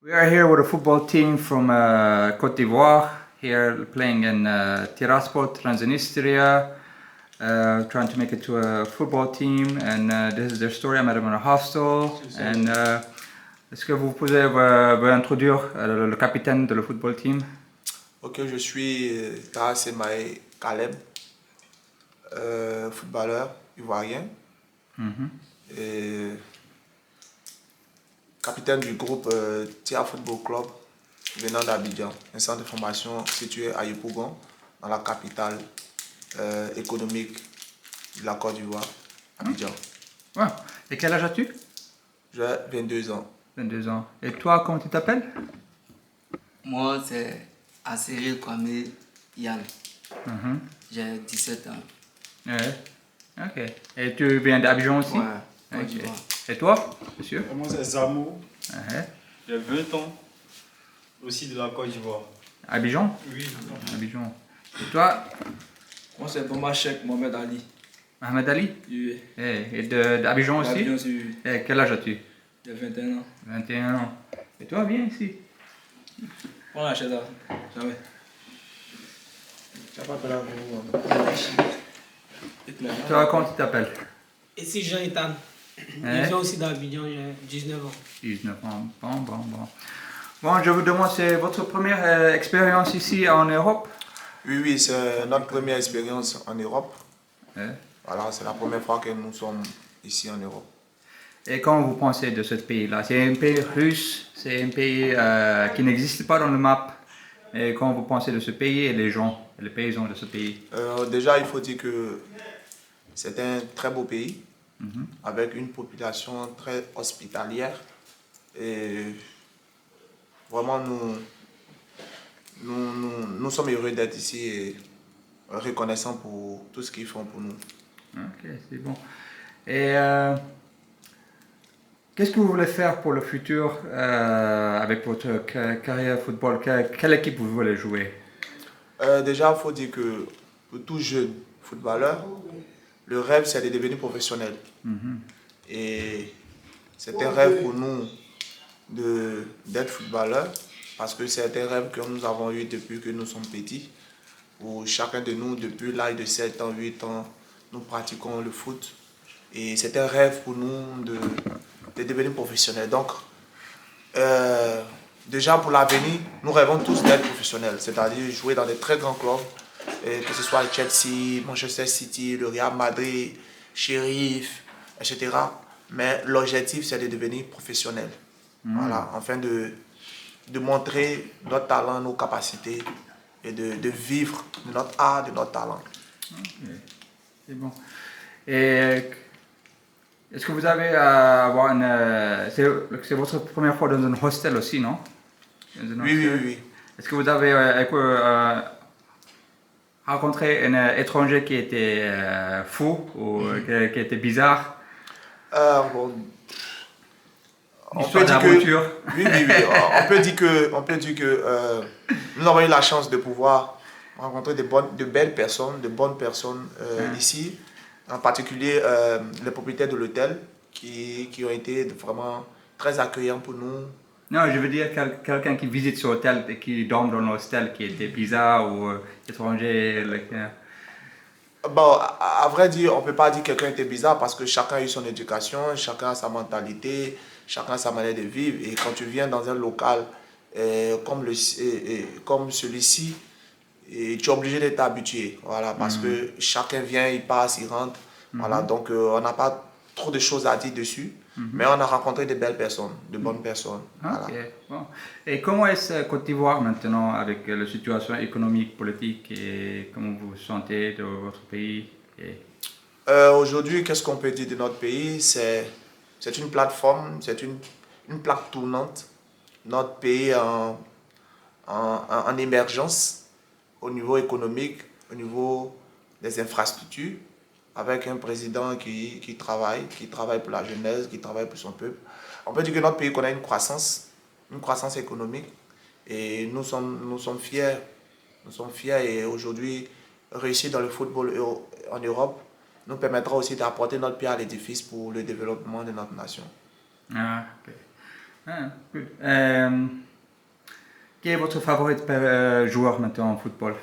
We are here with a football team from Côte d'Ivoire, here playing in Tiraspol, Transnistria, trying to make it to a football team, and this is their story. I met them in a hostel, and est-ce que vous pouvez vous introduire le capitaine de le football team? Ok, je suis Taha Semae Kaleb, footballeur ivoirien et capitaine du groupe Tia Football Club venant d'Abidjan, un centre de formation situé à Yopougon, dans la capitale économique de la Côte d'Ivoire, Abidjan. Ouais. Et quel âge as-tu? J'ai 22 ans. 22 ans. Et toi, comment tu t'appelles? Moi, c'est Assiril Kwame Yann. J'ai 17 ans. Ouais. Ok. Et tu viens d'Abidjan aussi? Ouais, Ok. Côte d'Ivoire. Et toi, monsieur? Moi, c'est Zamo. Ouais. J'ai 20 ans. Aussi de la Côte d'Ivoire. Abidjan? Oui. Abidjan. Et toi, Moi, c'est Bamba Cheikh Mohamed Ali. Mohamed Ali? Oui. Et d'Abidjan aussi? Abidjan, c'est oui. Et quel âge as-tu? J'ai 21 ans. 21 ans. Et toi, viens ici. On achète ça. Jamais. Toi, comment tu t'appelles? Ici Jean Ethan. Ouais. Je viens aussi d'Abidjan, j'ai 19 ans. 19 ans. Bon. Bon, je vous demande, c'est votre première expérience ici en Europe? Oui, c'est notre première expérience en Europe. Ouais. Voilà, c'est la première fois que nous sommes ici en Europe. Et comment vous pensez de ce pays-là? C'est un pays russe, c'est un pays qui n'existe pas dans le map. Et comment vous pensez de ce pays et les gens, les paysans de ce pays? Déjà, il faut dire que c'est un très beau pays, avec une population très hospitalière. Et vraiment, nous sommes heureux d'être ici et reconnaissants pour tout ce qu'ils font pour nous. Ok, c'est bon. Et qu'est-ce que vous voulez faire pour le futur avec votre carrière football? Quelle équipe vous voulez jouer? Déjà, il faut dire que pour tout jeune footballeur, le rêve, c'est de devenir professionnel. Et c'est un rêve pour nous d'être footballeur, parce que c'est un rêve que nous avons eu depuis que nous sommes petits. Où chacun de nous, depuis l'âge de 7 ans, 8 ans, nous pratiquons le foot. Et c'est un rêve pour nous de devenir professionnel. Donc, déjà pour l'avenir, nous rêvons tous d'être professionnels, c'est-à-dire jouer dans des très grands clubs, que ce soit Chelsea, Manchester City, le Real Madrid, Sheriff, etc. Mais l'objectif, c'est de devenir professionnel. Voilà, afin de montrer notre talent, nos capacités et de vivre de notre art, de notre talent. Ok, c'est bon. Et est-ce que vous avez avoir c'est votre première fois dans un hostel aussi, non? Dans un Oui. hostel? Est-ce que vous avez rencontré un étranger qui était fou ou qui était bizarre? Bon, Histoire d'aventure. oui. On peut dire que nous avons eu la chance de pouvoir rencontrer de bonnes personnes ici. En particulier les propriétaires de l'hôtel qui ont été vraiment très accueillants pour nous. Non, je veux dire quelqu'un qui visite ce hôtel et qui dort dans l'hostel qui était bizarre ou étranger. Bon, à vrai dire, on ne peut pas dire que quelqu'un était bizarre parce que chacun a eu son éducation, chacun a sa mentalité, chacun a sa manière de vivre. Et quand tu viens dans un local comme celui-ci, tu es obligé d'être habitué. Voilà, parce que chacun vient, il passe, il rentre. Voilà, donc on n'a pas trop de choses à dire dessus. Mais on a rencontré de belles personnes, de bonnes personnes. Voilà. Ok, bon. Et comment est-ce Côte d'Ivoire maintenant avec la situation économique, politique et comment vous vous sentez de votre pays? Aujourd'hui, qu'est-ce qu'on peut dire de notre pays? C'est une plateforme, c'est une plaque tournante. Notre pays est en émergence au niveau économique, au niveau des infrastructures, avec un président qui travaille pour la jeunesse, qui travaille pour son peuple. On peut dire que notre pays connaît une croissance économique et nous sommes fiers. Nous sommes fiers et aujourd'hui, réussir dans le football en Europe nous permettra aussi d'apporter notre pierre à l'édifice pour le développement de notre nation. Ah, ok. Ah, good. Quel est votre favori joueur maintenant en football?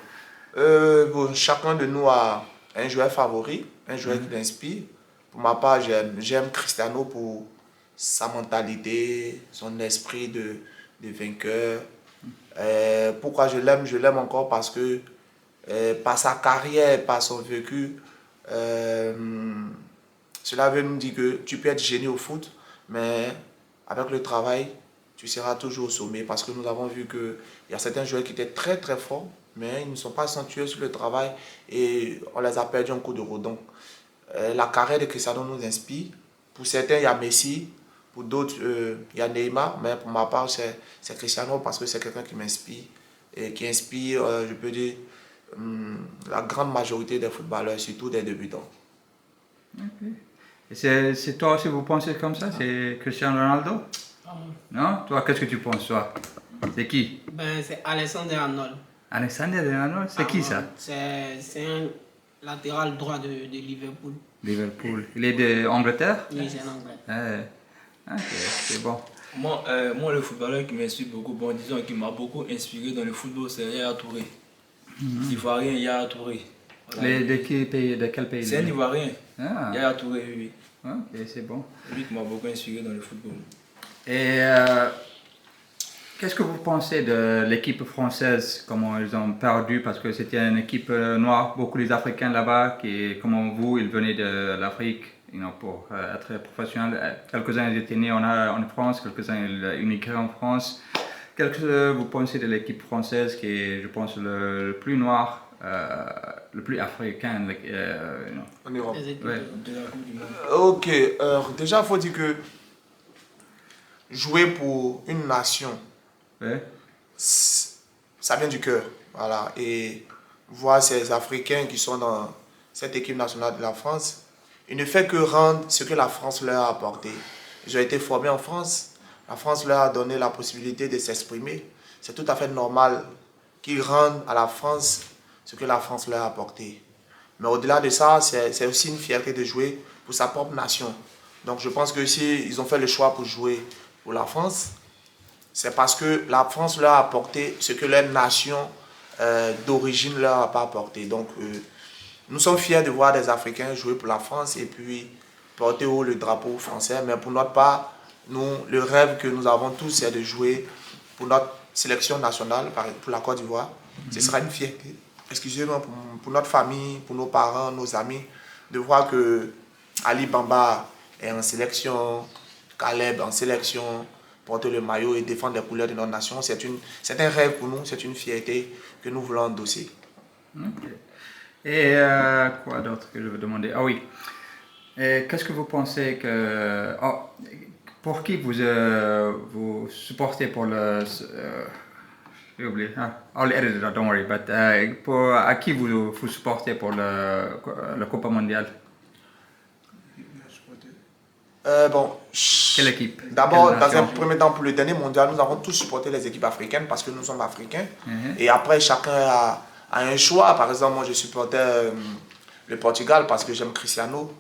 Bon, chacun de nous a un joueur favori, un joueur qui l'inspire. Pour ma part, j'aime Cristiano pour sa mentalité, son esprit de vainqueur. Pourquoi je l'aime? Je l'aime encore parce que par sa carrière, par son vécu, cela veut nous dire que tu peux être génie au foot, mais avec le travail, tu seras toujours au sommet. Parce que nous avons vu qu'il y a certains joueurs qui étaient très très forts, mais ils ne sont pas accentués sur le travail et on les a perdus en coup de rodon. La carrière de Cristiano nous inspire. Pour certains, il y a Messi. Pour d'autres, il y a Neymar. Mais pour ma part, c'est Cristiano parce que c'est quelqu'un qui m'inspire. Et qui inspire, je peux dire, la grande majorité des footballeurs, surtout des débutants. Ok. Et c'est toi aussi, vous pensez comme ça? C'est Cristiano Ronaldo? Non? Toi, qu'est-ce que tu penses, toi? C'est qui? Ben, c'est Alexander Arnold. Alexander Arnold? C'est qui ça? C'est un latéral droit de Liverpool. Liverpool. Il est d'Angleterre? Oui, c'est un anglais. Ok, c'est bon. Moi, le footballeur qui m'inspire beaucoup, bon, disons, qui m'a beaucoup inspiré dans le football, c'est Yaya Touré. Ivoirien Yaya Touré. Voilà. De quel pays? C'est un Ivoirien. Ah, Yaya Touré, oui. ok, c'est bon. C'est lui qui m'a beaucoup inspiré dans le football. Et qu'est-ce que vous pensez de l'équipe française, comment ils ont perdu, parce que c'était une équipe noire, beaucoup les Africains là-bas, qui, comme vous, ils venaient de l'Afrique pour être professionnels. Quelques-uns ils étaient nés en France, quelques-uns ils immigré en France. Qu'est-ce que vous pensez de l'équipe française qui est, je pense, le plus noir, le plus africain En Europe. Les équipes. Ouais. De la Coupe du Monde. Ok, déjà, il faut dire que jouer pour une nation, Ouais. ça vient du cœur. Voilà. Et voir ces Africains qui sont dans cette équipe nationale de la France, ils ne font que rendre ce que la France leur a apporté. Ils ont été formés en France. La France leur a donné la possibilité de s'exprimer. C'est tout à fait normal qu'ils rendent à la France ce que la France leur a apporté. Mais au-delà de ça, c'est aussi une fierté de jouer pour sa propre nation. Donc je pense que si ils ont fait le choix pour jouer pour la France, c'est parce que la France leur a apporté ce que leur nation d'origine leur a pas apporté. Donc nous sommes fiers de voir des Africains jouer pour la France et puis porter haut le drapeau français. Mais pour notre part, nous, le rêve que nous avons tous, c'est de jouer pour notre sélection nationale, pour la Côte d'Ivoire. Ce sera une fierté, excusez-moi, pour notre famille, pour nos parents, nos amis, de voir que Ali Bamba est en sélection, Caleb en sélection, porter le maillot et défendre les couleurs de notre nation. C'est un rêve pour nous, c'est une fierté que nous voulons endosser. Ok. Et quoi d'autre que je veux demander? Ah oui. Et qu'est-ce que vous pensez que... pour qui vous supportez pour le... j'ai oublié. I'll edit it out, don't worry. But, à qui vous supportez pour le Copa Mondial? Bon, Quelle équipe? d'abord, Quelle dans un nation? premier temps, pour le dernier mondial, nous avons tous supporté les équipes africaines parce que nous sommes africains. Mhm. Et après, chacun a un choix. Par exemple, moi, je supportais le Portugal parce que j'aime Cristiano.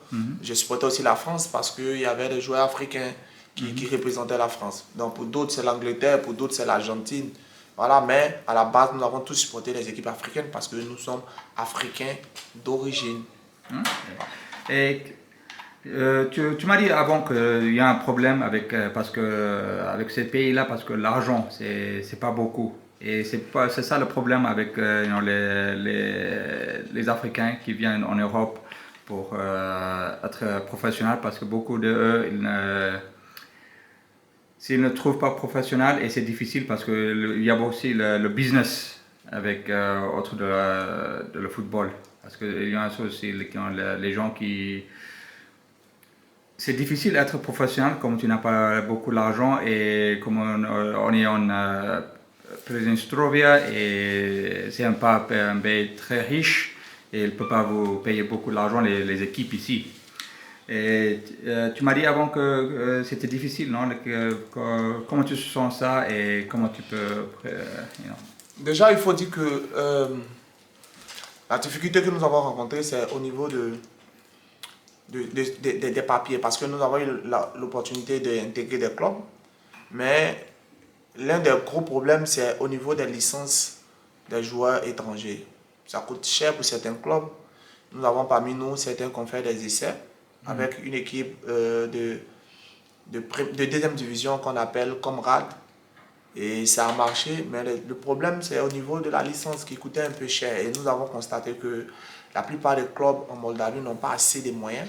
Je supportais aussi la France parce qu'il y avait des joueurs africains qui représentaient la France. Donc, pour d'autres, c'est l'Angleterre, pour d'autres, c'est l'Argentine. Voilà, mais à la base, nous avons tous supporté les équipes africaines parce que nous sommes africains d'origine. Et tu m'as dit avant qu'il y a un problème avec ces pays-là parce que l'argent, c'est pas beaucoup. Et c'est ça le problème avec les Africains qui viennent en Europe pour être professionnels parce que beaucoup d'eux, s'ils ne trouvent pas professionnel et c'est difficile parce qu'il y a aussi le business avec autre de le football. Parce qu'il y a aussi les gens qui... C'est difficile d'être professionnel comme tu n'as pas beaucoup d'argent et comme on est en Presidenstrovia et c'est un pays très riche et il ne peut pas vous payer beaucoup d'argent les équipes ici. Et tu m'as dit avant que c'était difficile, non? Comment tu sens ça et comment tu peux... Déjà, il faut dire que la difficulté que nous avons rencontrée, c'est au niveau des papiers, parce que nous avons eu l'opportunité d'intégrer des clubs Mais l'un des gros problèmes, c'est au niveau des licences des joueurs étrangers. Ça coûte cher pour certains clubs. Nous avons parmi nous certains qui ont fait des essais avec une équipe de deuxième division qu'on appelle Comrade. Et ça a marché, mais le problème, c'est au niveau de la licence qui coûtait un peu cher. Et nous avons constaté que la plupart des clubs en Moldavie n'ont pas assez de moyens.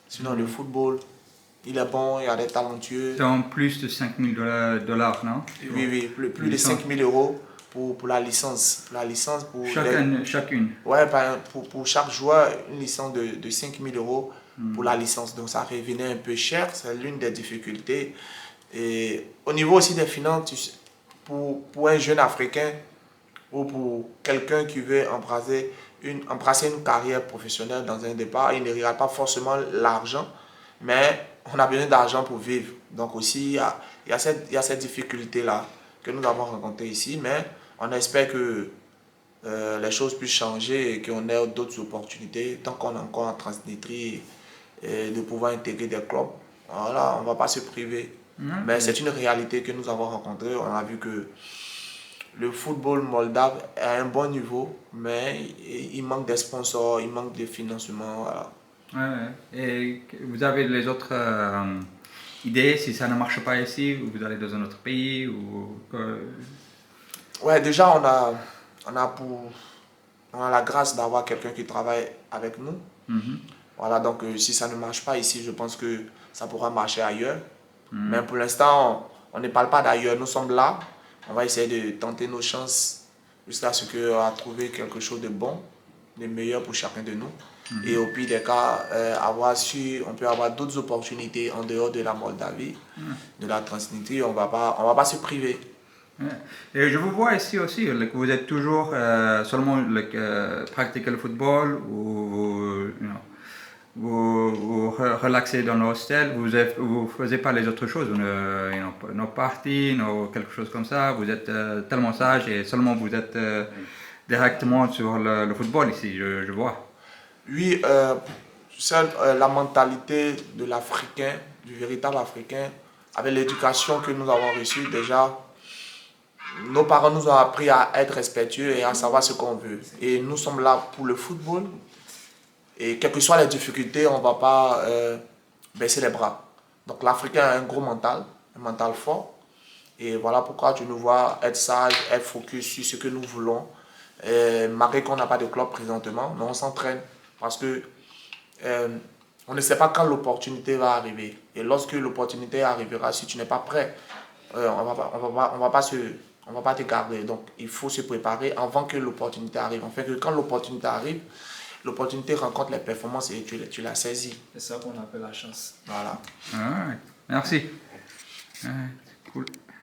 Sinon, le football, il est bon, il y a des talentueux. C'est en plus de 5 000 dollars, non? Oui, plus de 5 000 euros pour la licence. La licence pour Chacune. Ouais, pour chaque joueur, une licence de 5 000 euros pour la licence. Donc ça revenait un peu cher, c'est l'une des difficultés. Et au niveau aussi des finances, tu sais, pour un jeune Africain ou pour quelqu'un qui veut embrasser une carrière professionnelle dans un départ, il ne regarde pas forcément l'argent, mais on a besoin d'argent pour vivre. Donc aussi, il y a cette difficulté-là que nous avons rencontrée ici, mais on espère que les choses puissent changer et qu'on ait d'autres opportunités tant qu'on est encore en Transnistrie de pouvoir intégrer des clubs. Voilà, on ne va pas se priver. Mais c'est une réalité que nous avons rencontrée. On a vu que le football moldave est à un bon niveau, mais il manque des sponsors, il manque de financement. Voilà. Ouais. Et vous avez les autres idées si ça ne marche pas ici, ou vous allez dans un autre pays ou... Ouais, déjà on a la grâce d'avoir quelqu'un qui travaille avec nous. Voilà, donc si ça ne marche pas ici, je pense que ça pourra marcher ailleurs. Mais pour l'instant, on ne parle pas d'ailleurs, nous sommes là. On va essayer de tenter nos chances jusqu'à ce qu'on a trouvé quelque chose de bon, de meilleur pour chacun de nous. Et au pire des cas, on peut avoir d'autres opportunités en dehors de la Moldavie, de la Transnistrie. On va pas se priver. Et je vous vois ici aussi, que vous êtes toujours seulement pratiquer le football ou vous relaxez dans l'hostel, vous ne faisiez pas les autres choses, nos parties, quelque chose comme ça, vous êtes tellement sage et seulement vous êtes directement sur le football ici, je vois. Oui, la mentalité de l'Africain, du véritable Africain, avec l'éducation que nous avons reçue déjà, nos parents nous ont appris à être respectueux et à savoir ce qu'on veut. Et nous sommes là pour le football. Et quelles que soient les difficultés, on ne va pas baisser les bras. Donc l'Africain a un gros mental, un mental fort. Et voilà pourquoi tu nous vois être sage, être focus sur ce que nous voulons. Malgré qu'on n'a pas de club présentement, mais on s'entraîne parce que on ne sait pas quand l'opportunité va arriver. Et lorsque l'opportunité arrivera, si tu n'es pas prêt, on va pas te garder. Donc il faut se préparer avant que l'opportunité arrive. Enfin que quand l'opportunité arrive, l'opportunité rencontre les performances et tu la saisis. C'est ça qu'on appelle la chance. Voilà. Alright. Merci. Alright. Cool.